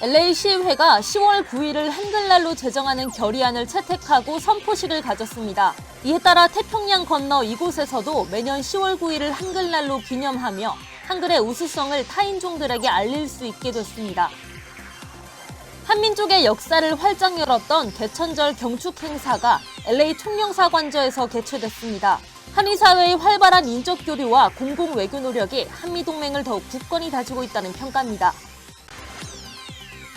LA 시의회가 10월 9일을 한글날로 제정하는 결의안을 채택하고 선포식을 가졌습니다. 이에 따라 태평양 건너 이곳에서도 매년 10월 9일을 한글날로 기념하며 한글의 우수성을 타인종들에게 알릴 수 있게 됐습니다. 한민족의 역사를 활짝 열었던 개천절 경축 행사가 LA 총영사관저에서 개최됐습니다. 한일 사회의 활발한 인적 교류와 공공 외교 노력이 한미 동맹을 더욱 굳건히 다지고 있다는 평가입니다.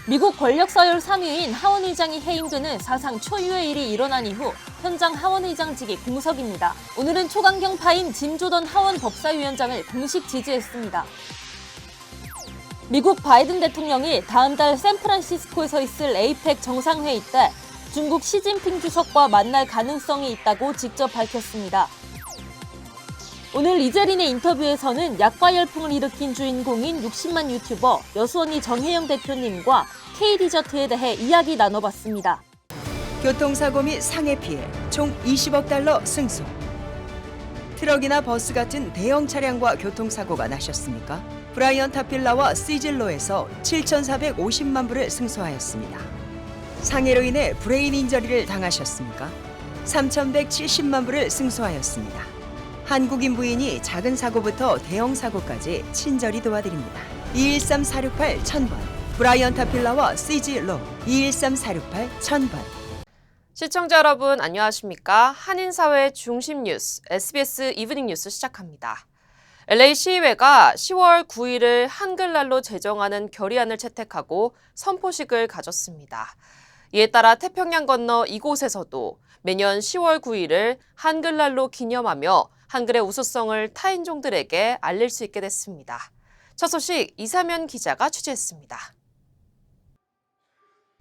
미국 권력 서열 3위인 하원 의장이 해임되는 사상 초유의 일이 일어난 이후 현장 하원 의장직이 공석입니다. 오늘은 초강경파인 짐 조던 하원 법사위원장을 공식 지지했습니다. 미국 바이든 대통령이 다음 달 샌프란시스코에서 있을 에이펙 정상회의 때 중국 시진핑 주석과 만날 가능성이 있다고 직접 밝혔습니다. 오늘 이재린의 인터뷰에서는 약과 열풍을 일으킨 주인공인 60만 유튜버 여수언니 정혜영 대표님과 K디저트에 대해 이야기 나눠봤습니다. 교통사고 및 상해 피해 총 20억 달러 승소. 트럭이나 버스 같은 대형 차량과 교통사고가 나셨습니까? 브라이언 타필라와 시즐로에서 7,450만 불을 승소하였습니다. 상해로 인해 브레인 인저리를 당하셨습니까? 3,170만 불을 승소하였습니다. 한국인 부인이 작은 사고부터 대형 사고까지 친절히 도와드립니다. 213-468-1000번 브라이언 타필라와 시즐로 213-468-1000번. 시청자 여러분 안녕하십니까? 한인사회 중심 뉴스 SBS 이브닝 뉴스 시작합니다. LA 시의회가 10월 9일을 한글날로 제정하는 결의안을 채택하고 선포식을 가졌습니다. 이에 따라 태평양 건너 이곳에서도 매년 10월 9일을 한글날로 기념하며 한글의 우수성을 타인종들에게 알릴 수 있게 됐습니다. 첫 소식 이사면 기자가 취재했습니다.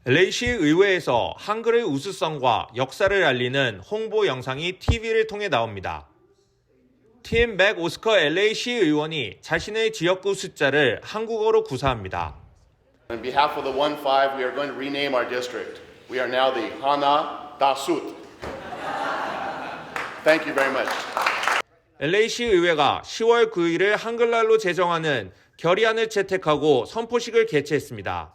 LA시 의회에서 한글의 우수성과 역사를 알리는 홍보 영상이 TV를 통해 나옵니다. 팀 맥 오스커 LA시 의원이 자신의 지역구 숫자를 한국어로 구사합니다. On behalf of the 1-5, we are going to rename our district. We are now the Hana Da Sut. Thank you very much. LA시 의회가 10월 9일을 한글날로 제정하는 결의안을 채택하고 선포식을 개최했습니다.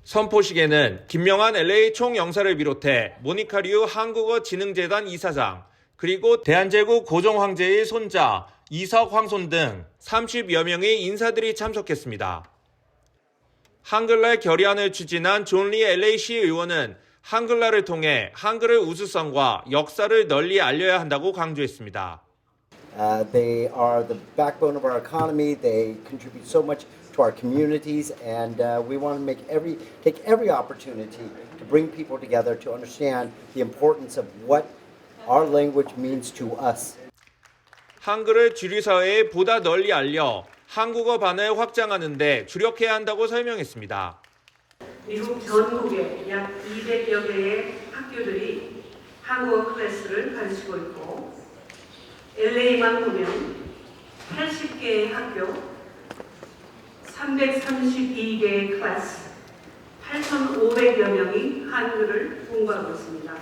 선포식에는 김명한 LA 총영사를 비롯해 모니카류 한국어진흥재단 이사장, 그리고 대한제국 고종황제의 손자 이석 황손 등 30여 명의 인사들이 참석했습니다. 한글날 결의안을 추진한 존 리 LA시 의원은 한글날을 통해 한글의 우수성과 역사를 널리 알려야 한다고 강조했습니다. They are the backbone of our economy. They contribute so much to our communities, and we want to take every opportunity to bring people together to understand the importance of what our language means to us. 한글을 주류사회에 보다 널리 알려 한국어반을 확장하는 데 주력해야 한다고 설명했습니다. 미국 전국에 약 200여 개의 학교들이 한국어 클래스를 가르치고 있고 LA만 보면 80개의 학교, 332개의 클래스, 8,500여 명이 한글을 공부하고 있습니다.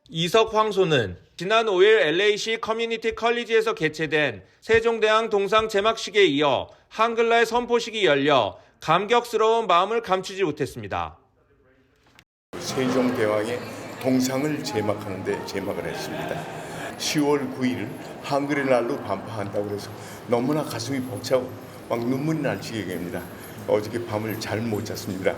이석 황소는 지난 5일 LA시 커뮤니티 컬리지에서 개최된 세종대왕 동상 제막식에 이어 한글날 선포식이 열려 감격스러운 마음을 감추지 못했습니다. 세종대왕의 동상을 제막하는데 제막을 했습니다. 10월 9일 한글의 날로 반파한다고 해서 너무나 가슴이 벅차고 막 눈물이 날 지경입니다. 어저께 밤을 잘 못 잤습니다.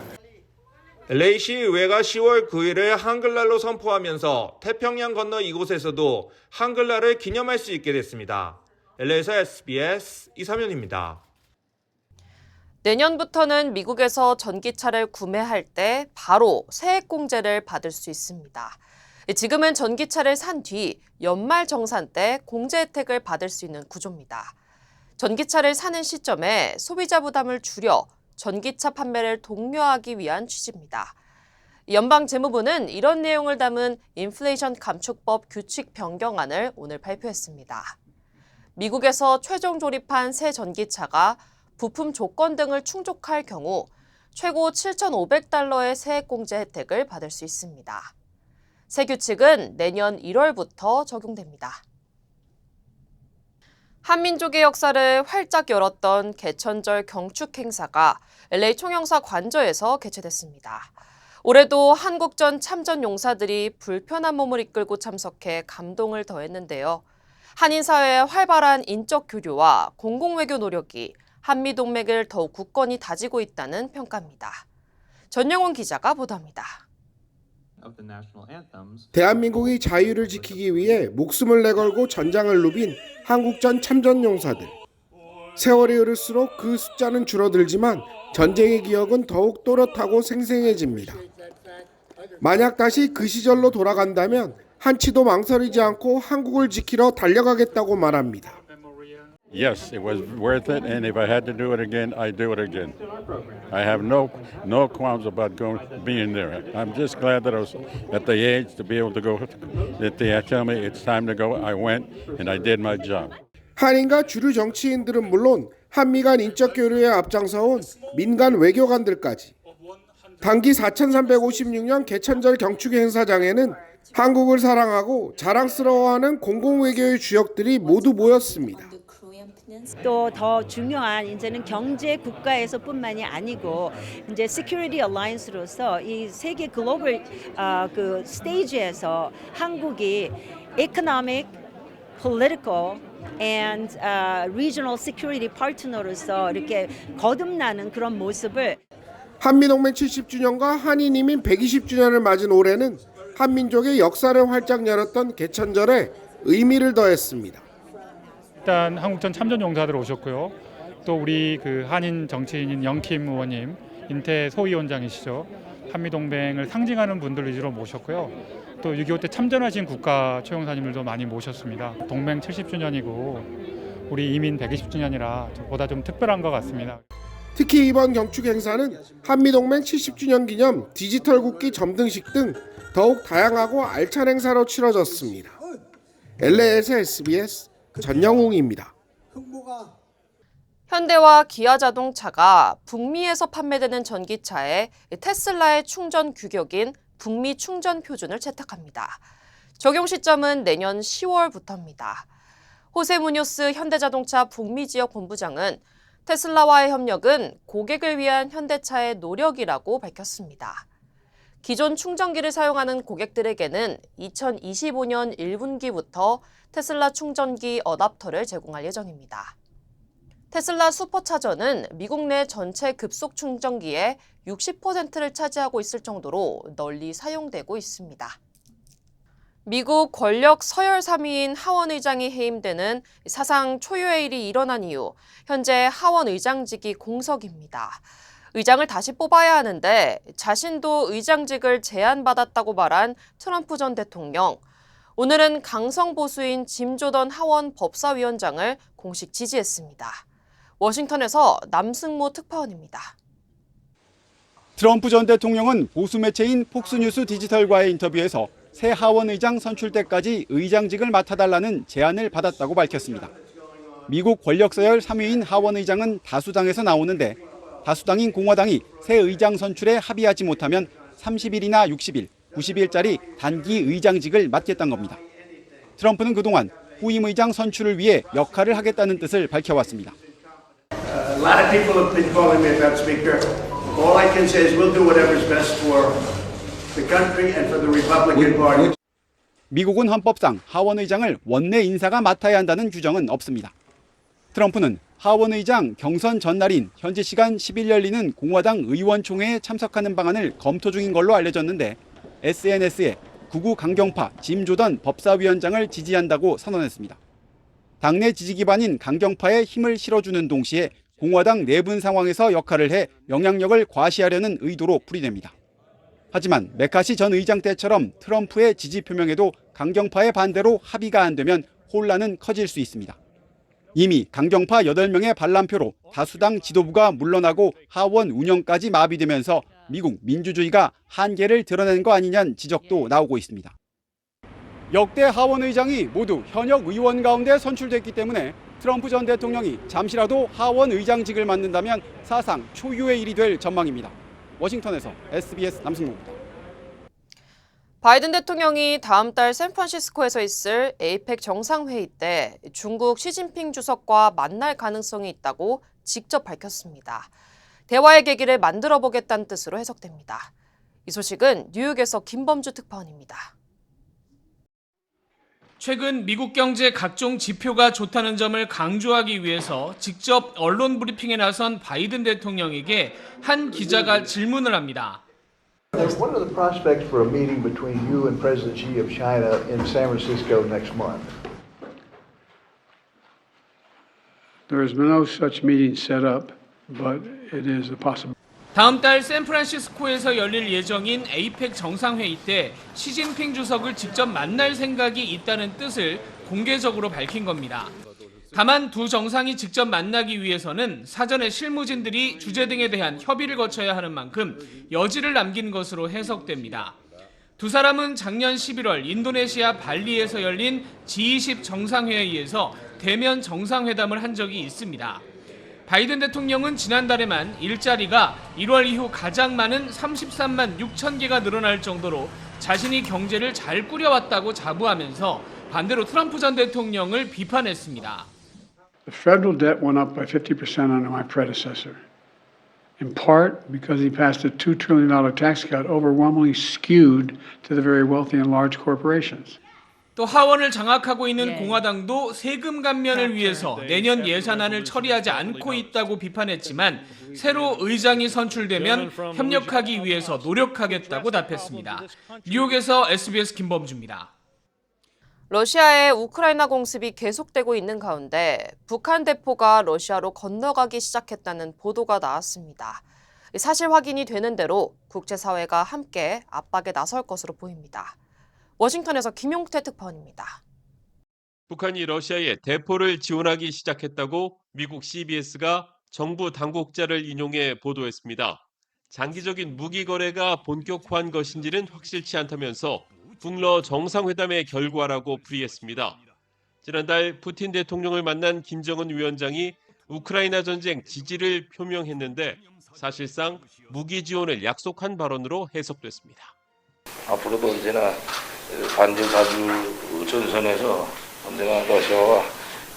LA시 의회가 10월 9일을 한글날로 선포하면서 태평양 건너 이곳에서도 한글날을 기념할 수 있게 됐습니다. LA에서 SBS 이사면입니다. 내년부터는 미국에서 전기차를 구매할 때 바로 세액공제를 받을 수 있습니다. 지금은 전기차를 산 뒤 연말정산 때 공제 혜택을 받을 수 있는 구조입니다. 전기차를 사는 시점에 소비자 부담을 줄여 전기차 판매를 독려하기 위한 취지입니다. 연방재무부는 이런 내용을 담은 인플레이션 감축법 규칙 변경안을 오늘 발표했습니다. 미국에서 최종 조립한 새 전기차가 부품 조건 등을 충족할 경우 최고 7,500달러의 세액공제 혜택을 받을 수 있습니다. 새 규칙은 내년 1월부터 적용됩니다. 한민족의 역사를 활짝 열었던 개천절 경축 행사가 LA 총영사 관저에서 개최됐습니다. 올해도 한국전 참전 용사들이 불편한 몸을 이끌고 참석해 감동을 더했는데요. 한인 사회의 활발한 인적 교류와 공공외교 노력이 한미동맹을 더욱 굳건히 다지고 있다는 평가입니다. 전영훈 기자가 보도합니다. 대한민국의 자유를 지키기 위해 목숨을 내걸고 전장을 누빈 한국전 참전용사들. 세월이 흐를수록 그 숫자는 줄어들지만 전쟁의 기억은 더욱 또렷하고 생생해집니다. 만약 다시 그 시절로 돌아간다면 한치도 망설이지 않고 한국을 지키러 달려가겠다고 말합니다. Yes, it was worth it, and if I had to do it again, I'd do it again. I have no qualms about being there. I'm just glad that I was at the age to be able to go. That they tell me it's time to go, I went, and I did my job. 한인과 주류 정치인들은 물론 한미 간 인적 교류에 앞장서온 민간 외교관들까지. 단기 4356년 개천절 경축 행사장에는 한국을 사랑하고 자랑스러워하는 공공외교의 주역들이 모두 모였습니다. 또 더 중요한 이제는 경제 국가에서뿐만이 아니고 이제 Security Alliance로서 이 세계 글로벌 그 스테이지에서 한국이 Economic, Political and Regional Security Partner로서 이렇게 거듭나는 그런 모습을 한미동맹 70주년과 한인 이민 120주년을 맞은 올해는 한민족의 역사를 활짝 열었던 개천절에 의미를 더했습니다. 일단 한국전 참전 용사들 오셨고요. 또 우리 그 한인 정치인인 영킴 의원님, 인태 소위원장이시죠. 한미동맹을 상징하는 분들 위주로 모셨고요. 또 6.25 때 참전하신 국가 초용사님들도 많이 모셨습니다. 동맹 70주년이고 우리 이민 120주년이라 보다 좀 특별한 것 같습니다. 특히 이번 경축 행사는 한미동맹 70주년 기념 디지털 국기 점등식 등 더욱 다양하고 알찬 행사로 치러졌습니다. LA에서 SBS 전영웅입니다. 현대와 기아자동차가 북미에서 판매되는 전기차에 테슬라의 충전 규격인 북미 충전 표준을 채택합니다. 적용 시점은 내년 10월부터입니다. 호세 무뇨스 현대자동차 북미 지역 본부장은 테슬라와의 협력은 고객을 위한 현대차의 노력이라고 밝혔습니다. 기존 충전기를 사용하는 고객들에게는 2025년 1분기부터 테슬라 충전기 어댑터를 제공할 예정입니다. 테슬라 슈퍼차저는 미국 내 전체 급속 충전기의 60%를 차지하고 있을 정도로 널리 사용되고 있습니다. 미국 권력 서열 3위인 하원 의장이 해임되는 사상 초유의 일이 일어난 이후 현재 하원 의장직이 공석입니다. 의장을 다시 뽑아야 하는데 자신도 의장직을 제안받았다고 말한 트럼프 전 대통령. 오늘은 강성 보수인 짐 조던 하원 법사위원장을 공식 지지했습니다. 워싱턴에서 남승모 특파원입니다. 트럼프 전 대통령은 보수 매체인 폭스뉴스 디지털과의 인터뷰에서 새 하원 의장 선출 때까지 의장직을 맡아달라는 제안을 받았다고 밝혔습니다. 미국 권력 서열 3위인 하원 의장은 다수당에서 나오는데 다수당인 공화당이 새 의장 선출에 합의하지 못하면 30일이나 60일, 90일짜리 단기 의장직을 맡겠다는 겁니다. 트럼프는 그동안 후임 의장 선출을 위해 역할을 하겠다는 뜻을 밝혀왔습니다. A lot of people have been calling me about Speaker. All I can say is we'll do whatever is best for the country and for the Republican Party. 미국은 헌법상 하원 의장을 원내 인사가 맡아야 한다는 규정은 없습니다. 트럼프는 하원 의장 경선 전날인 현지 시간 10일 열리는 공화당 의원총회에 참석하는 방안을 검토 중인 걸로 알려졌는데 SNS에 극우 강경파 짐 조던 법사위원장을 지지한다고 선언했습니다. 당내 지지 기반인 강경파에 힘을 실어주는 동시에 공화당 내분 상황에서 역할을 해 영향력을 과시하려는 의도로 풀이됩니다. 하지만 메카시 전 의장 때처럼 트럼프의 지지 표명에도 강경파의 반대로 합의가 안 되면 혼란은 커질 수 있습니다. 이미 강경파 8명의 반란표로 다수당 지도부가 물러나고 하원 운영까지 마비되면서 미국 민주주의가 한계를 드러낸 거 아니냐는 지적도 나오고 있습니다. 역대 하원 의장이 모두 현역 의원 가운데 선출됐기 때문에 트럼프 전 대통령이 잠시라도 하원 의장직을 맡는다면 사상 초유의 일이 될 전망입니다. 워싱턴에서 SBS 남승모입니다. 바이든 대통령이 다음 달 샌프란시스코에서 있을 에이펙 정상회의 때 중국 시진핑 주석과 만날 가능성이 있다고 직접 밝혔습니다. 대화의 계기를 만들어 보겠다는 뜻으로 해석됩니다. 이 소식은 뉴욕에서 김범주 특파원입니다. 최근 미국 경제 각종 지표가 좋다는 점을 강조하기 위해서 직접 언론 브리핑에 나선 바이든 대통령에게 한 기자가 질문을 합니다. What are the prospects for a meeting between you and President Xi of China in San Francisco next month? There has been no such meeting set up, but it is a possibility. 다음 달 샌프란시스코에서 열릴 예정인 에이펙 정상회의 때 시진핑 주석을 직접 만날 생각이 있다는 뜻을 공개적으로 밝힌 겁니다. 다만 두 정상이 직접 만나기 위해서는 사전에 실무진들이 주제 등에 대한 협의를 거쳐야 하는 만큼 여지를 남긴 것으로 해석됩니다. 두 사람은 작년 11월 인도네시아 발리에서 열린 G20 정상회의에서 대면 정상회담을 한 적이 있습니다. 바이든 대통령은 지난달에만 일자리가 1월 이후 가장 많은 33만 6천 개가 늘어날 정도로 자신이 경제를 잘 꾸려왔다고 자부하면서 반대로 트럼프 전 대통령을 비판했습니다. The federal debt went up by 50% under my predecessor, in part because he passed a $2 trillion tax cut overwhelmingly skewed to the very wealthy and large corporations. 또 하원을 장악하고 있는 공화당도 세금 감면을 위해서 내년 예산안을 처리하지 않고 있다고 비판했지만 새로 의장이 선출되면 협력하기 위해서 노력하겠다고 답했습니다. 뉴욕에서 SBS 김범주입니다. 러시아의 우크라이나 공습이 계속되고 있는 가운데 북한 대포가 러시아로 건너가기 시작했다는 보도가 나왔습니다. 사실 확인이 되는 대로 국제사회가 함께 압박에 나설 것으로 보입니다. 워싱턴에서 김용태 특파원입니다. 북한이 러시아에 대포를 지원하기 시작했다고 미국 CBS가 정부 당국자를 인용해 보도했습니다. 장기적인 무기 거래가 본격화한 것인지는 확실치 않다면서 북러 정상회담의 결과라고 풀이했습니다. 지난달 푸틴 대통령을 만난 김정은 위원장이 우크라이나 전쟁 지지를 표명했는데 사실상 무기 지원을 약속한 발언으로 해석됐습니다. 앞으로도 언제나 반전사주 전선에서 언제나 러시아와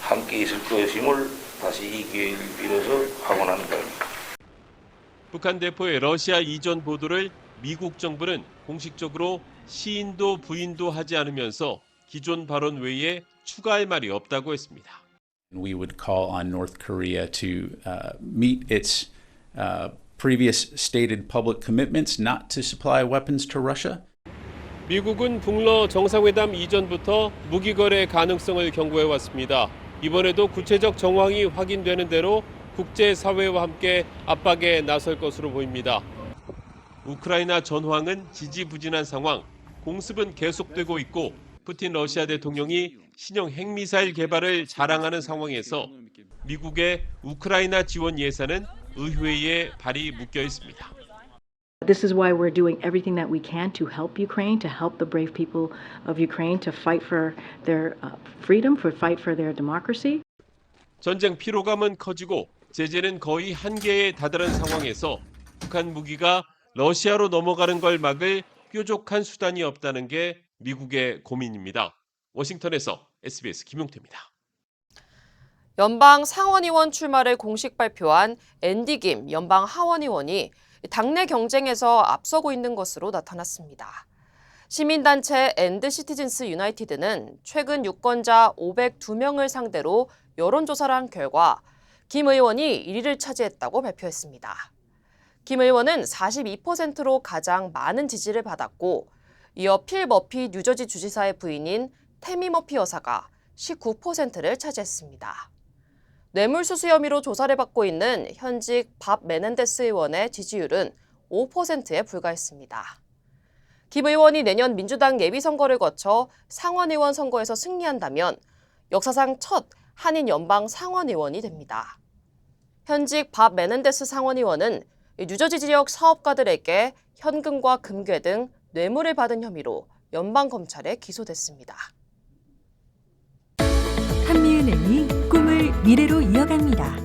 함께 있을 것임을 다시 이 기회를 빌어서 확언하는 바입니다. 북한 대포의 러시아 이전 보도를 미국 정부는 공식적으로 시인도 부인도 하지 않으면서 기존 발언 외에 추가할 말이 없다고 했습니다. We would call on North Korea to meet its previous stated public commitments not to supply weapons to Russia. 미국은 북러 정상회담 이전부터 무기 거래 가능성을 경고해 왔습니다. 이번에도 구체적 정황이 확인되는 대로 국제사회와 함께 압박에 나설 것으로 보입니다. 우크라이나 전황은 지지부진한 상황, 공습은 계속되고 있고 푸틴 러시아 대통령이 신형 핵미사일 개발을 자랑하는 상황에서 미국의 우크라이나 지원 예산은 의회에 발이 묶여 있습니다. This is why we're doing everything that we can to help Ukraine, to help the brave people of Ukraine to fight for their freedom, to fight for their democracy. 전쟁 피로감은 커지고 제재는 거의 한계에 다다른 상황에서 북한 무기가 러시아로 넘어가는 걸 막을 뾰족한 수단이 없다는 게 미국의 고민입니다. 워싱턴에서 SBS 김용태입니다. 연방 상원의원 출마를 공식 발표한 앤디 김 연방 하원의원이 당내 경쟁에서 앞서고 있는 것으로 나타났습니다. 시민단체 엔드 시티즌스 유나이티드는 최근 유권자 502명을 상대로 여론조사를 한 결과 김 의원이 1위를 차지했다고 발표했습니다. 김 의원은 42%로 가장 많은 지지를 받았고 이어 필 머피 뉴저지 주지사의 부인인 태미 머피 여사가 19%를 차지했습니다. 뇌물수수 혐의로 조사를 받고 있는 현직 밥 메넨데스 의원의 지지율은 5%에 불과했습니다. 김 의원이 내년 민주당 예비선거를 거쳐 상원의원 선거에서 승리한다면 역사상 첫 한인 연방 상원의원이 됩니다. 현직 밥 메넨데스 상원의원은 뉴저지 지역 사업가들에게 현금과 금괴 등 뇌물을 받은 혐의로 연방검찰에 기소됐습니다. 한미은행이 꿈을 미래로 이어갑니다.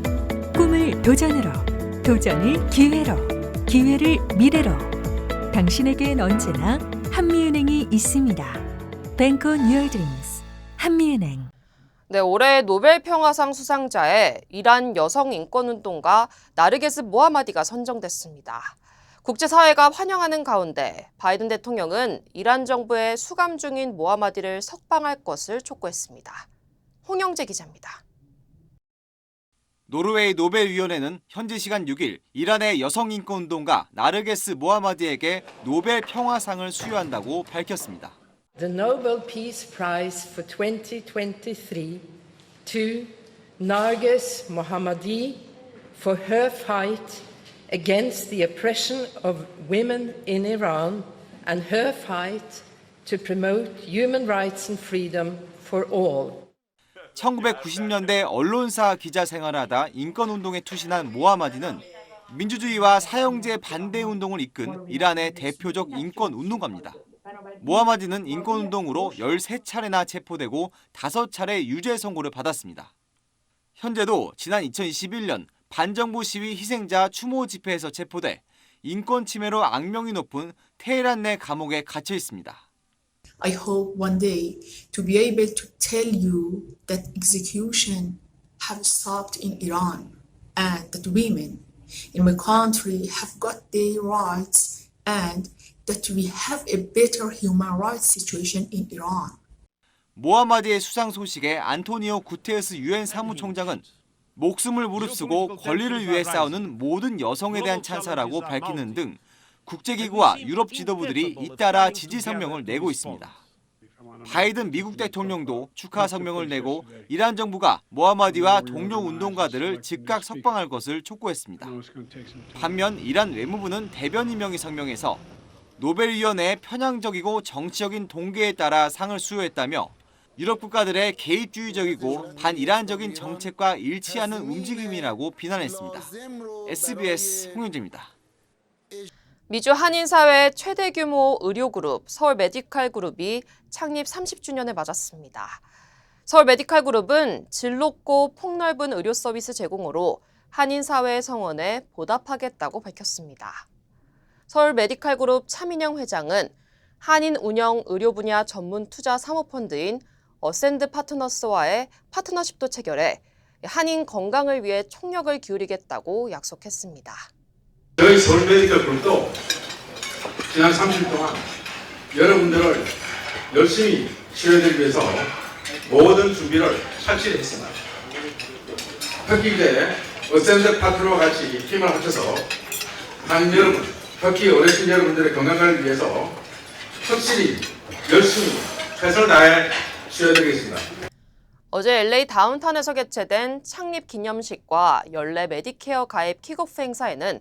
꿈을 도전으로, 도전을 기회로, 기회를 미래로. 당신에겐 언제나 한미은행이 있습니다. Bank on your dreams. 한미은행. 네, 올해 노벨 평화상 수상자에 이란 여성 인권운동가 나르게스 모하마디가 선정됐습니다. 국제사회가 환영하는 가운데 바이든 대통령은 이란 정부의 수감 중인 모하마디를 석방할 것을 촉구했습니다. 홍영재 기자입니다. 노르웨이 노벨위원회는 현지 시간 6일 이란의 여성 인권운동가 나르게스 모하마디에게 노벨 평화상을 수여한다고 밝혔습니다. The Nobel Peace Prize for 2023 to Narges Mohammadi for her fight against the oppression of women in Iran and her fight to promote human rights and freedom for all. 1990년대 언론사 기자 생활을 하다 인권운동에 투신한 모하마디는 민주주의와 사형제 반대 운동을 이끈 이란의 대표적 인권운동가입니다. 모하마디는 인권운동으로 13차례나 체포되고 5차례 유죄 선고를 받았습니다. 현재도 지난 2021년 반정부 시위 희생자 추모 집회에서 체포돼 인권 침해로 악명이 높은 테헤란 내 감옥에 갇혀 있습니다. I hope one day to be able to tell you that execution have stopped in Iran and that women in my country have got their rights and that we have a better human rights situation in Iran. 모하마디의 수상 소식에 안토니오 구테레스 유엔 사무총장은 목숨을 무릅쓰고 권리를 위해 싸우는 모든 여성에 대한 찬사라고 밝히는 등 국제기구와 유럽 지도부들이 잇따라 지지 성명을 내고 있습니다. 바이든 미국 대통령도 축하 성명을 내고 이란 정부가 모하마디와 동료 운동가들을 즉각 석방할 것을 촉구했습니다. 반면 이란 외무부는 대변인 명의 성명에서 노벨위원회의 편향적이고 정치적인 동기에 따라 상을 수여했다며 유럽 국가들의 개입주의적이고 반이란적인 정책과 일치하는 움직임이라고 비난했습니다. SBS 홍윤재입니다. 미주 한인사회 최대 규모 의료그룹 서울 메디칼 그룹이 창립 30주년을 맞았습니다. 서울 메디칼 그룹은 질 높고 폭넓은 의료 서비스 제공으로 한인사회의 성원에 보답하겠다고 밝혔습니다. 서울 메디칼 그룹 차민영 회장은 한인 운영 의료 분야 전문 투자 사모펀드인 어센드 파트너스와의 파트너십도 체결해 한인 건강을 위해 총력을 기울이겠다고 약속했습니다. 저희 서울 메디컬 그룹도 지난 30일 동안 여러분들을 열심히 치료해드리기 위해서 모든 준비를 착실히 했습니다. 특히 이제 어센드 파트너와 같이 힘을 합쳐서 한인 여러분, 특히 어르신 여러분들의 건강을 위해서 확실히 열심히 최선을 다해 치료해드리겠습니다. 어제 LA 다운타운에서 개최된 창립 기념식과 연례 메디케어 가입 킥오프 행사에는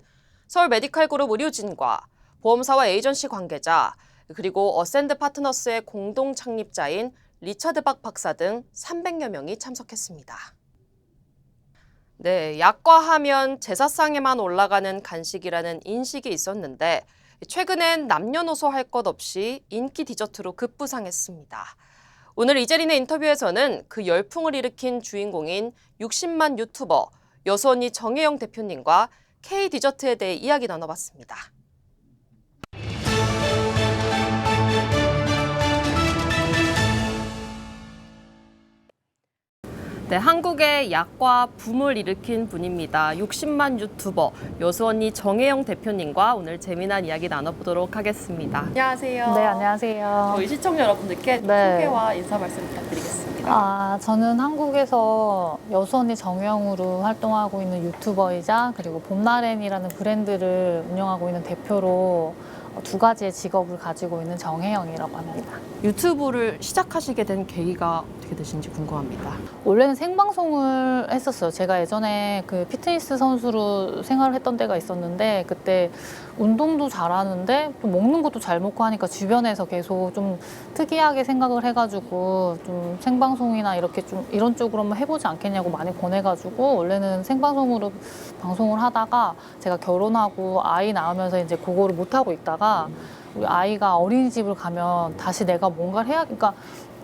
서울 메디칼 그룹 의료진과 보험사와 에이전시 관계자, 그리고 어센드 파트너스의 공동 창립자인 리처드 박 박사 등 300여 명이 참석했습니다. 네, 약과 하면 제사상에만 올라가는 간식이라는 인식이 있었는데 최근엔 남녀노소 할 것 없이 인기 디저트로 급부상했습니다. 오늘 이재린의 인터뷰에서는 그 열풍을 일으킨 주인공인 60만 유튜버 여수 언니 정혜영 대표님과 K 디저트에 대해 이야기 나눠봤습니다. 네, 한국의 약과 붐을 일으킨 분입니다. 60만 유튜버 여수 언니 정혜영 대표님과 오늘 재미난 이야기 나눠보도록 하겠습니다. 안녕하세요. 네, 안녕하세요. 저희 시청자 여러분들께 소개와 인사 말씀 부탁드리겠습니다. 저는 한국에서 여수 언니 정혜영으로 활동하고 있는 유튜버이자 그리고 봄나렌이라는 브랜드를 운영하고 있는 대표로 두 가지의 직업을 가지고 있는 정혜영이라고 합니다. 유튜브를 시작하시게 된 계기가 어떻게 되신지 궁금합니다. 원래는 생방송을 했었어요. 제가 예전에 그 피트니스 선수로 생활을 했던 때가 있었는데 그때 운동도 잘하는데 또 먹는 것도 잘 먹고 하니까 주변에서 계속 좀 특이하게 생각을 해가지고 좀 생방송이나 이렇게 좀 이런 쪽으로 한번 해보지 않겠냐고 많이 권해가지고 원래는 생방송으로 방송을 하다가 제가 결혼하고 아이 낳으면서 이제 그거를 못하고 있다가 우리 아이가 어린이집을 가면 다시 내가 뭔가를 해야, 그러니까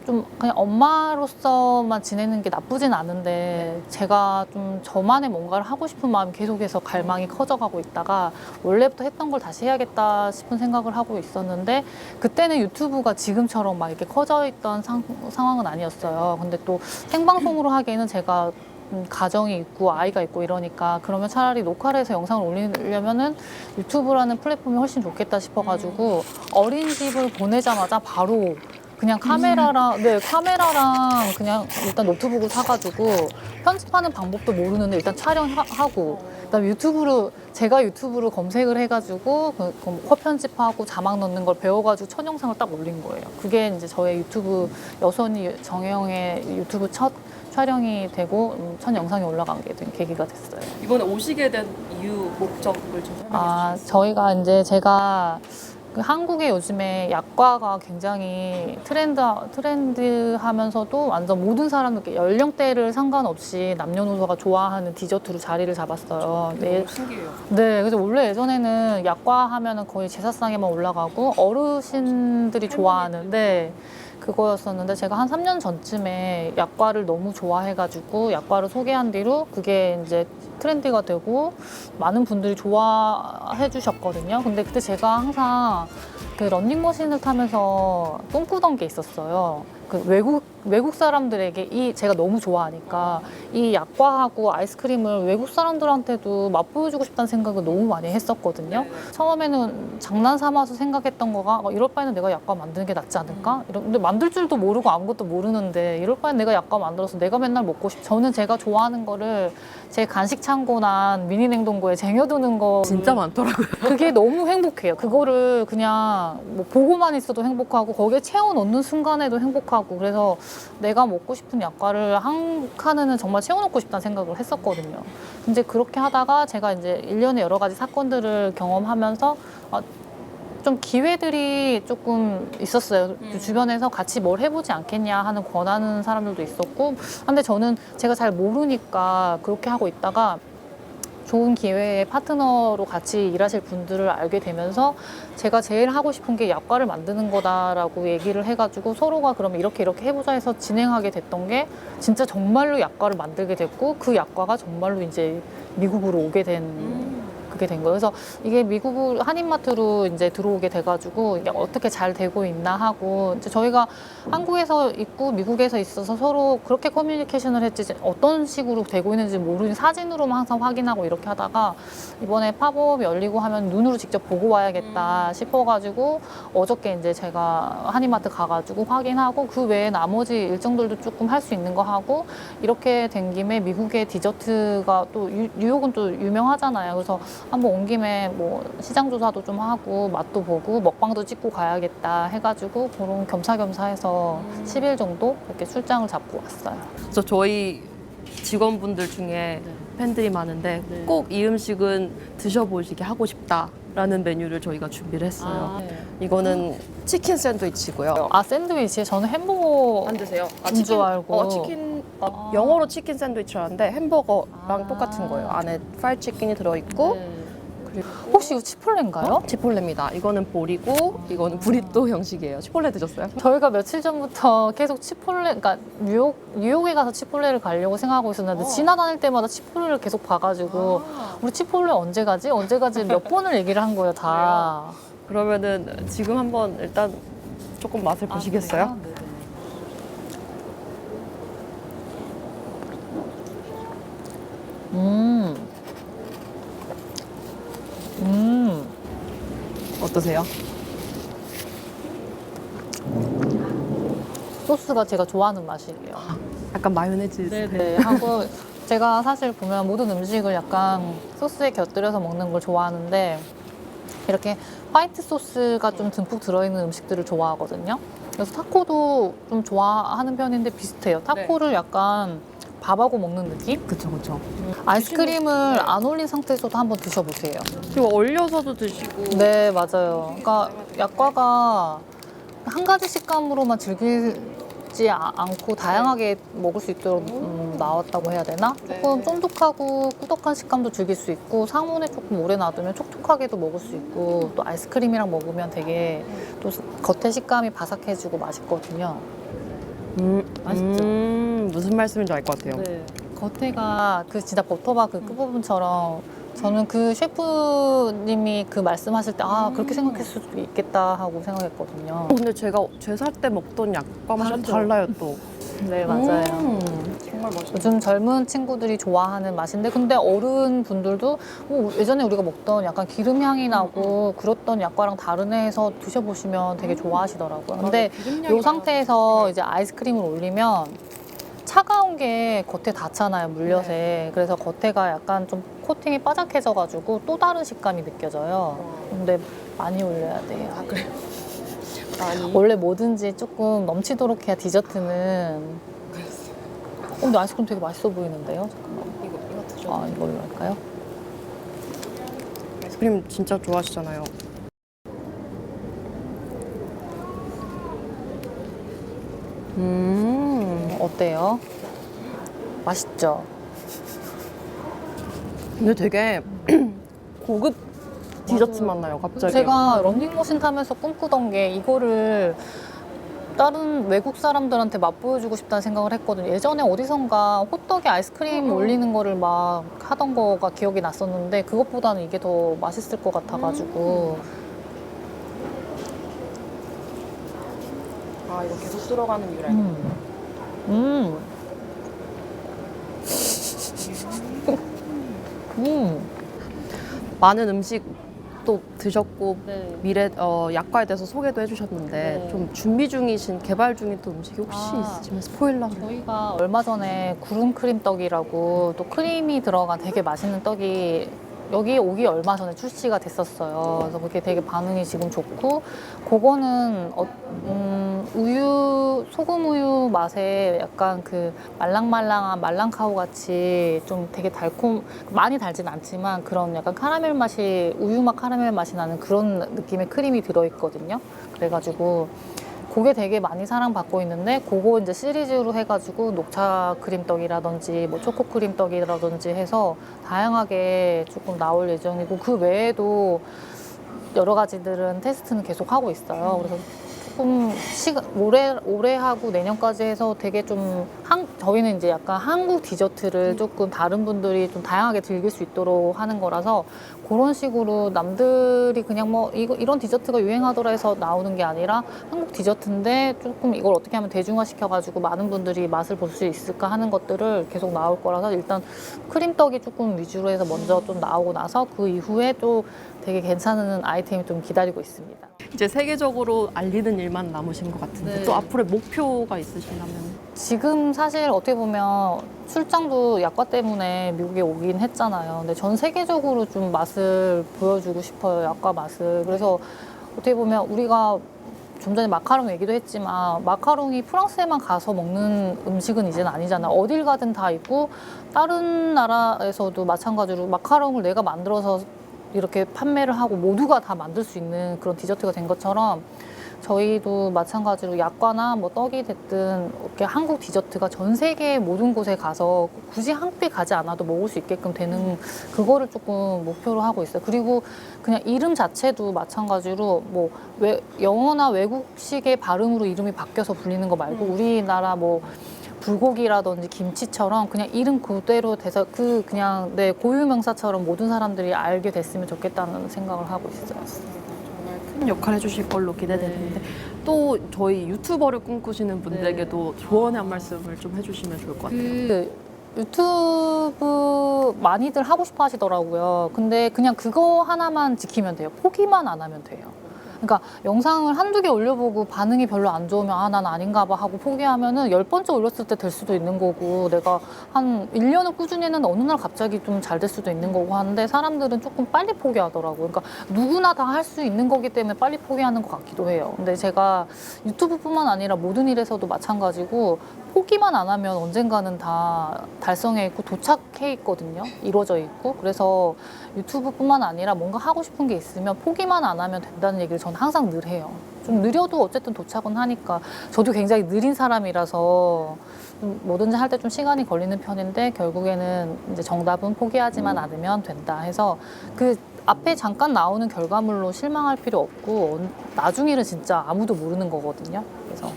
좀 그냥 엄마로서만 지내는 게 나쁘진 않은데 제가 좀 저만의 뭔가를 하고 싶은 마음이 계속해서 갈망이 커져가고 있다가 원래부터 했던 걸 다시 해야겠다 싶은 생각을 하고 있었는데 그때는 유튜브가 지금처럼 막 이렇게 커져 있던 상황은 아니었어요. 근데 또 생방송으로 하기에는 제가 가정이 있고 아이가 있고 이러니까 그러면 차라리 녹화를 해서 영상을 올리려면은 유튜브라는 플랫폼이 훨씬 좋겠다 싶어가지고 어린이집을 보내자마자 바로 그냥 카메라랑 그냥 일단 노트북을 사가지고 편집하는 방법도 모르는데 일단 촬영하고 그다음에 제가 유튜브로 검색을 해가지고 컷 편집하고 자막 넣는 걸 배워가지고 첫 영상을 딱 올린 거예요. 그게 이제 저의 유튜브 여선이 정혜영의 유튜브 첫 촬영이 되고 첫 영상이 올라간 게 된 계기가 됐어요. 이번에 오시게 된 이유, 목적을 좀 설명해 주시죠. 저희가 이제 제가 한국에 요즘에 약과가 굉장히 트렌드하면서도 완전 모든 사람들 연령대를 상관없이 남녀노소가 좋아하는 디저트로 자리를 잡았어요. 너무 신기해요. 네, 그래서 원래 예전에는 약과 하면은 거의 제사상에만 올라가고 어르신들이 좋아하는 그거였었는데 제가 한 3년 전쯤에 약과를 너무 좋아해가지고 약과를 소개한 뒤로 그게 이제 트렌드가 되고 많은 분들이 좋아해 주셨거든요. 근데 그때 제가 항상 그 런닝머신을 타면서 꿈꾸던 게 있었어요. 그 외국 사람들에게 제가 너무 좋아하니까 이 약과하고 아이스크림을 외국 사람들한테도 맛보여주고 싶다는 생각을 너무 많이 했었거든요. 처음에는 장난 삼아서 생각했던 거가 이럴 바에는 내가 약과 만드는 게 낫지 않을까? 근데 만들 줄도 모르고 아무것도 모르는데 이럴 바에는 내가 약과 만들어서 내가 맨날 먹고 저는 제가 좋아하는 거를 제 간식 창고나 미니 냉동고에 쟁여두는 거 진짜 많더라고요. 그게 너무 행복해요. 그거를 그냥 뭐 보고만 있어도 행복하고 거기에 채워 넣는 순간에도 행복하고 그래서 내가 먹고 싶은 약과를 한 칸에는 정말 채워놓고 싶다는 생각을 했었거든요. 근데 그렇게 하다가 제가 이제 1년에 여러 가지 사건들을 경험하면서 좀 기회들이 조금 있었어요. 주변에서 같이 뭘 해보지 않겠냐 하는 권하는 사람들도 있었고 근데 저는 제가 잘 모르니까 그렇게 하고 있다가 좋은 기회에 파트너로 같이 일하실 분들을 알게 되면서 제가 제일 하고 싶은 게 약과를 만드는 거다라고 얘기를 해가지고 서로가 그러면 이렇게 해보자 해서 진행하게 됐던 게 진짜 정말로 약과를 만들게 됐고 그 약과가 정말로 이제 미국으로 오게 그게 된 거예요. 그래서 이게 미국 한인마트로 이제 들어오게 돼가지고 이게 어떻게 잘 되고 있나 하고 이제 저희가 한국에서 있고 미국에서 있어서 서로 그렇게 커뮤니케이션을 했지 어떤 식으로 되고 있는지 모르는 사진으로만 항상 확인하고 이렇게 하다가 이번에 팝업 열리고 하면 눈으로 직접 보고 와야겠다 싶어가지고 어저께 이제 제가 한인마트 가가지고 확인하고 그 외에 나머지 일정들도 조금 할 수 있는 거 하고 이렇게 된 김에 미국의 디저트가 또 뉴욕은 또 유명하잖아요. 그래서 한번 온 김에 뭐 시장 조사도 좀 하고 맛도 보고 먹방도 찍고 가야겠다 해가지고 그런 겸사겸사 해서 10일 정도 이렇게 출장을 잡고 왔어요. 그래서 저희 직원분들 중에 팬들이 많은데 꼭 이 음식은 드셔보시게 하고 싶다라는 메뉴를 저희가 준비를 했어요. 이거는 치킨 샌드위치고요. 샌드위치? 저는 햄버거 안 드세요? 줄 알고. 영어로 치킨 샌드위치라는데 햄버거랑 똑같은 거예요. 안에 프라이드 치킨이 들어있고 그리고 혹시 이거 치폴레인가요? 치폴레입니다. 이거는 볼이고 이거는 브리또 형식이에요. 치폴레 드셨어요? 저희가 며칠 전부터 계속 그러니까 뉴욕에 가서 치폴레를 가려고 생각하고 있었는데 지나다닐 때마다 치폴레를 계속 봐가지고 우리 치폴레 언제 가지 몇 번을 얘기를 한 거예요, 다. 그러면은 지금 한번 일단 조금 맛을 보시겠어요? 어떠세요? 소스가 제가 좋아하는 맛이에요. 약간 마요네즈. 네, 하고 제가 사실 보면 모든 음식을 약간 소스에 곁들여서 먹는 걸 좋아하는데 이렇게 화이트 소스가 좀 듬뿍 들어있는 음식들을 좋아하거든요. 그래서 타코도 좀 좋아하는 편인데 비슷해요. 타코를 약간 밥하고 먹는 느낌? 그쵸. 아이스크림을 안 올린 상태에서도 한번 드셔보세요. 그리고 얼려서도 드시고. 네, 맞아요. 그러니까 약과가 한 가지 식감으로만 즐기지 않고 다양하게 먹을 수 있도록 나왔다고 해야 되나? 조금 쫀득하고 꾸덕한 식감도 즐길 수 있고 상온에 조금 오래 놔두면 촉촉하게도 먹을 수 있고 또 아이스크림이랑 먹으면 되게 또 겉에 식감이 바삭해지고 맛있거든요. 맛있죠? 무슨 말씀인지 알 것 같아요. 네. 겉에가 그 진짜 버터바 그 끝부분처럼 저는 그 셰프님이 그 말씀하실 때 아 그렇게 생각했을 수도 있겠다 하고 생각했거든요. 근데 제가 제사 때 먹던 약과 맛이 달라요 또. 네 맞아요. 정말 맛있어요. 요즘 젊은 친구들이 좋아하는 맛인데 근데 어른 분들도 예전에 우리가 먹던 약간 기름 향이 나고 그랬던 약과랑 다르네 해서 드셔보시면 되게 좋아하시더라고요. 근데 이 상태에서 이제 아이스크림을 올리면 차가운 게 겉에 닿잖아요, 물엿에. 그래서 겉에가 약간 좀 코팅이 바삭해져가지고 또 다른 식감이 느껴져요. 근데 많이 올려야 돼요. 아, 그래요? 원래 뭐든지 조금 넘치도록 해야 디저트는. 근데 아이스크림 되게 맛있어 보이는데요? 잠깐만. 이거 드셔도 아, 이걸로 할까요? 아이스크림 진짜 좋아하시잖아요. 어때요? 맛있죠? 근데 되게 고급 디저트 맛 나요, 갑자기. 제가 런닝머신 타면서 꿈꾸던 게 이거를 다른 외국 사람들한테 맛보여주고 싶다는 생각을 했거든요. 예전에 어디선가 호떡에 아이스크림 올리는 거를 막 하던 거가 기억이 났었는데 그것보다는 이게 더 맛있을 것 같아가지고. 아, 이거 계속 쓸어가는 이유라. 많은 음식 또 드셨고 네. 미래 약과에 대해서 소개도 해주셨는데 네. 좀 준비 중이신 개발 중인 또 음식이 혹시 있으시면 스포일러. 저희가 얼마 전에 구름 크림 떡이라고 또 크림이 들어간 되게 맛있는 떡이 여기 오기 얼마 전에 출시가 됐었어요. 그래서 그게 되게 반응이 지금 좋고 그거는 우유 소금 우유 맛에 약간 그 말랑말랑한 말랑카우 같이 좀 되게 많이 달진 않지만 그런 약간 카라멜 맛이 우유 맛 카라멜 맛이 나는 그런 느낌의 크림이 들어있거든요. 그래가지고 그게 되게 많이 사랑받고 있는데 그거 이제 시리즈로 해가지고 녹차 크림떡이라든지 뭐 초코 크림떡이라든지 해서 다양하게 조금 나올 예정이고 그 외에도 여러 가지들은 테스트는 계속 하고 있어요. 그래서 조금 올해 하고 내년까지 해서 되게 좀 저희는 이제 약간 한국 디저트를 조금 다른 분들이 좀 다양하게 즐길 수 있도록 하는 거라서 그런 식으로 남들이 그냥 뭐 이런 디저트가 유행하더라 해서 나오는 게 아니라 한국 디저트인데 조금 이걸 어떻게 하면 대중화시켜가지고 많은 분들이 맛을 볼 수 있을까 하는 것들을 계속 나올 거라서 일단 크림떡이 조금 위주로 해서 먼저 좀 나오고 나서 그 이후에 또 되게 괜찮은 아이템이 좀 기다리고 있습니다. 이제 세계적으로 알리는 일만 남으신 것 같은데 네. 또 앞으로의 목표가 있으시다면? 지금 사실 어떻게 보면 출장도 약과 때문에 미국에 오긴 했잖아요. 근데 전 세계적으로 좀 맛을 보여주고 싶어요. 약과 맛을. 그래서 어떻게 보면 우리가 좀 전에 마카롱 얘기도 했지만 마카롱이 프랑스에만 가서 먹는 음식은 이제는 아니잖아요. 어딜 가든 다 있고 다른 나라에서도 마찬가지로 마카롱을 내가 만들어서 이렇게 판매를 하고 모두가 다 만들 수 있는 그런 디저트가 된 것처럼 저희도 마찬가지로 약과나 뭐 떡이 됐든 이렇게 한국 디저트가 전 세계 모든 곳에 가서 굳이 한국에 가지 않아도 먹을 수 있게끔 되는 그거를 조금 목표로 하고 있어요. 그리고 그냥 이름 자체도 마찬가지로 뭐 영어나 외국식의 발음으로 이름이 바뀌어서 불리는 거 말고 우리나라 뭐 불고기라든지 김치처럼 그냥 이름 그대로 돼서 그냥 내 고유명사처럼 모든 사람들이 알게 됐으면 좋겠다는 생각을 하고 있어요. 정말 큰 역할 해주실 걸로 기대되는데 또 저희 유튜버를 꿈꾸시는 분들에게도 조언의 한 말씀을 좀 해주시면 좋을 것 같아요. 유튜브 많이들 하고 싶어 하시더라고요. 근데 그냥 그거 하나만 지키면 돼요. 포기만 안 하면 돼요. 그러니까 영상을 한두 개 올려보고 반응이 별로 안 좋으면 난 아닌가 봐 하고 포기하면은 10번째 올렸을 때 될 수도 있는 거고 내가 한 1년을 꾸준히 했는데 어느 날 갑자기 좀 잘 될 수도 있는 거고 하는데 사람들은 조금 빨리 포기하더라고요. 그러니까 누구나 다 할 수 있는 거기 때문에 빨리 포기하는 것 같기도 해요. 근데 제가 유튜브뿐만 아니라 모든 일에서도 마찬가지고 포기만 안 하면 언젠가는 다 달성해 있고 도착해 있거든요. 이루어져 있고. 그래서 유튜브뿐만 아니라 뭔가 하고 싶은 게 있으면 포기만 안 하면 된다는 얘기를 저는 항상 늘 해요. 좀 느려도 어쨌든 도착은 하니까. 저도 굉장히 느린 사람이라서 뭐든지 할 때 좀 시간이 걸리는 편인데 결국에는 이제 정답은 포기하지만 않으면 된다 해서 그 앞에 잠깐 나오는 결과물로 실망할 필요 없고 나중 일은 진짜 아무도 모르는 거거든요. 그래서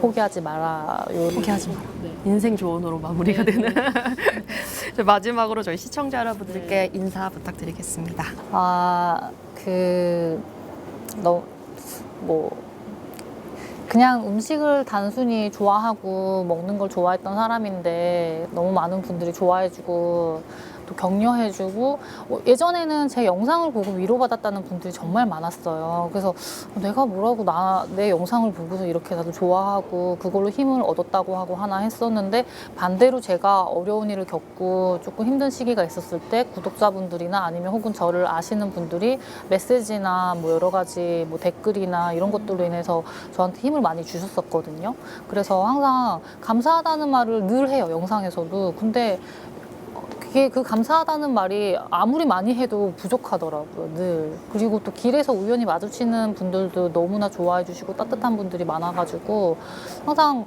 포기하지 말아요. 포기하지 마라. 인생 조언으로 마무리가 되는. 마지막으로 저희 시청자 여러분들께 인사 부탁드리겠습니다. 그냥 음식을 단순히 좋아하고 먹는 걸 좋아했던 사람인데 너무 많은 분들이 좋아해주고 또 격려해주고 예전에는 제 영상을 보고 위로받았다는 분들이 정말 많았어요. 그래서 내가 뭐라고 내 영상을 보고서 이렇게 나도 좋아하고 그걸로 힘을 얻었다고 하고 하나 했었는데 반대로 제가 어려운 일을 겪고 조금 힘든 시기가 있었을 때 구독자분들이나 아니면 혹은 저를 아시는 분들이 메시지나 뭐 여러 가지 뭐 댓글이나 이런 것들로 인해서 저한테 힘을 많이 주셨었거든요. 그래서 항상 감사하다는 말을 늘 해요, 영상에서도. 근데 그게 그 감사하다는 말이 아무리 많이 해도 부족하더라고요, 늘. 그리고 또 길에서 우연히 마주치는 분들도 너무나 좋아해 주시고 따뜻한 분들이 많아가지고 항상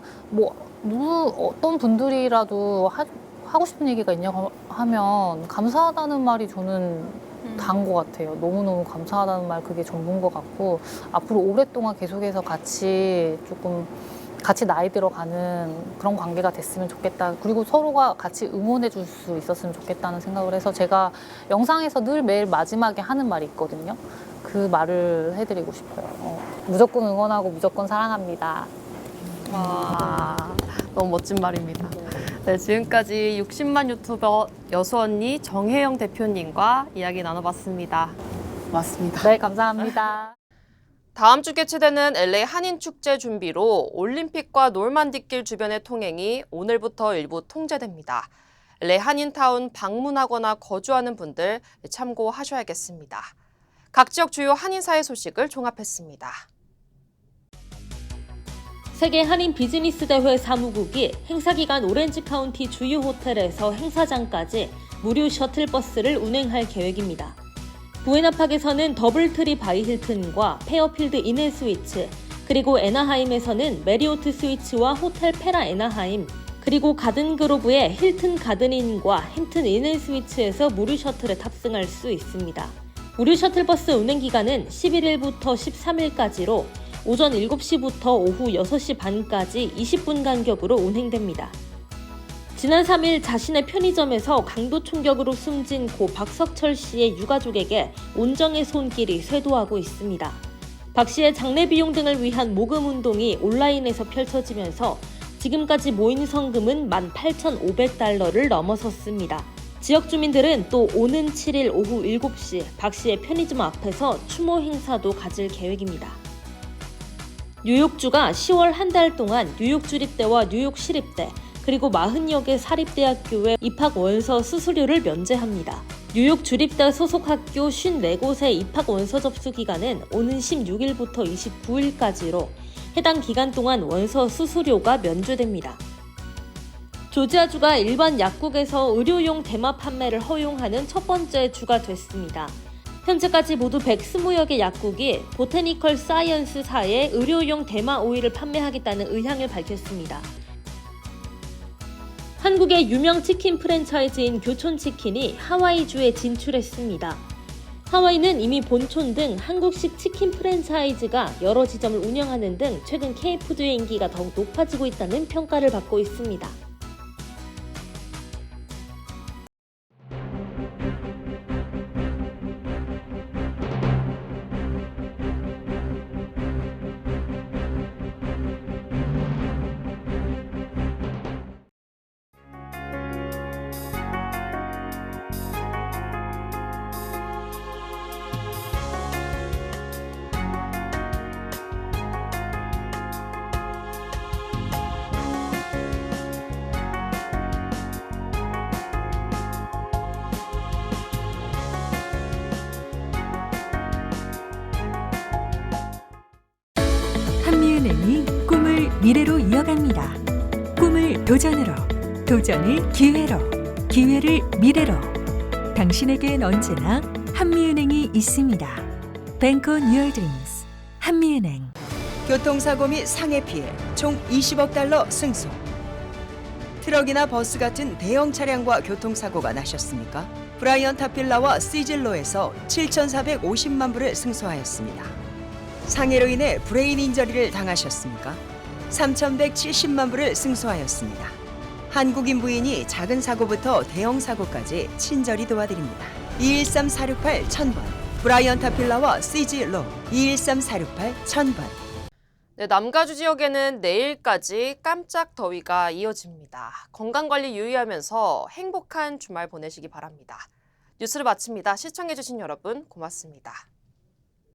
어떤 분들이라도 하고 싶은 얘기가 있냐고 하면 감사하다는 말이 저는 단 것 같아요. 너무너무 감사하다는 말 그게 전부인 것 같고 앞으로 오랫동안 계속해서 같이 나이 들어가는 그런 관계가 됐으면 좋겠다. 그리고 서로가 같이 응원해 줄 수 있었으면 좋겠다는 생각을 해서 제가 영상에서 늘 매일 마지막에 하는 말이 있거든요. 그 말을 해드리고 싶어요. 무조건 응원하고 무조건 사랑합니다. 와, 너무 멋진 말입니다. 네, 지금까지 60만 유튜버 여수 언니 정혜영 대표님과 이야기 나눠봤습니다. 고맙습니다. 네, 감사합니다. 다음 주 개최되는 LA 한인축제 준비로 올림픽과 노르만디길 주변의 통행이 오늘부터 일부 통제됩니다. LA 한인타운 방문하거나 거주하는 분들 참고하셔야겠습니다. 각 지역 주요 한인사회 소식을 종합했습니다. 세계 한인 비즈니스 대회 사무국이 행사 기간 오렌지 카운티 주요 호텔에서 행사장까지 무료 셔틀버스를 운행할 계획입니다. 부에나팍에서는 더블트리 바이 힐튼과 페어필드 이네 스위츠, 그리고 애나하임에서는 메리오트 스위츠와 호텔 페라 애나하임, 그리고 가든그로브의 힐튼 가든인과 햄튼 이네 스위츠에서 무료 셔틀에 탑승할 수 있습니다. 무료 셔틀버스 운행 기간은 11일부터 13일까지로 오전 7시부터 오후 6시 반까지 20분 간격으로 운행됩니다. 지난 3일 자신의 편의점에서 강도 총격으로 숨진 고 박석철 씨의 유가족에게 온정의 손길이 쇄도하고 있습니다. 박 씨의 장례 비용 등을 위한 모금 운동이 온라인에서 펼쳐지면서 지금까지 모인 성금은 18,500달러를 넘어섰습니다. 지역 주민들은 또 오는 7일 오후 7시 박 씨의 편의점 앞에서 추모 행사도 가질 계획입니다. 뉴욕주가 10월 한 달 동안 뉴욕 주립대와 뉴욕 시립대, 그리고 40여 개 사립대학교의 입학 원서 수수료를 면제합니다. 뉴욕 주립대 소속 학교 54곳의 입학 원서 접수 기간은 오는 16일부터 29일까지로 해당 기간 동안 원서 수수료가 면제됩니다. 조지아주가 일반 약국에서 의료용 대마 판매를 허용하는 첫 번째 주가 됐습니다. 현재까지 모두 120여 개 약국이 보테니컬 사이언스사의 의료용 대마 오일을 판매하겠다는 의향을 밝혔습니다. 한국의 유명 치킨 프랜차이즈인 교촌치킨이 하와이주에 진출했습니다. 하와이는 이미 본촌 등 한국식 치킨 프랜차이즈가 여러 지점을 운영하는 등 최근 K푸드의 인기가 더욱 높아지고 있다는 평가를 받고 있습니다. 한미은행이 꿈을 미래로 이어갑니다. 꿈을 도전으로, 도전을 기회로, 기회를 미래로. 당신에겐 언제나 한미은행이 있습니다. Bank on your dreams. 한미은행. 교통사고 및 상해 피해 총 20억 달러 승소. 트럭이나 버스 같은 대형 차량과 교통사고가 나셨습니까? 브라이언 타필라와 시즐로에서 7,450만 불을 승소하였습니다. 상해로 인해 브레인 인저리를 당하셨습니까? 3,170만 불을 승소하였습니다. 한국인 부인이 작은 사고부터 대형 사고까지 친절히 도와드립니다. 213-468-1000번 브라이언 타필라와 CG 로 213-468-1000번. 네, 남가주 지역에는 내일까지 깜짝 더위가 이어집니다. 건강관리 유의하면서 행복한 주말 보내시기 바랍니다. 뉴스를 마칩니다. 시청해주신 여러분 고맙습니다.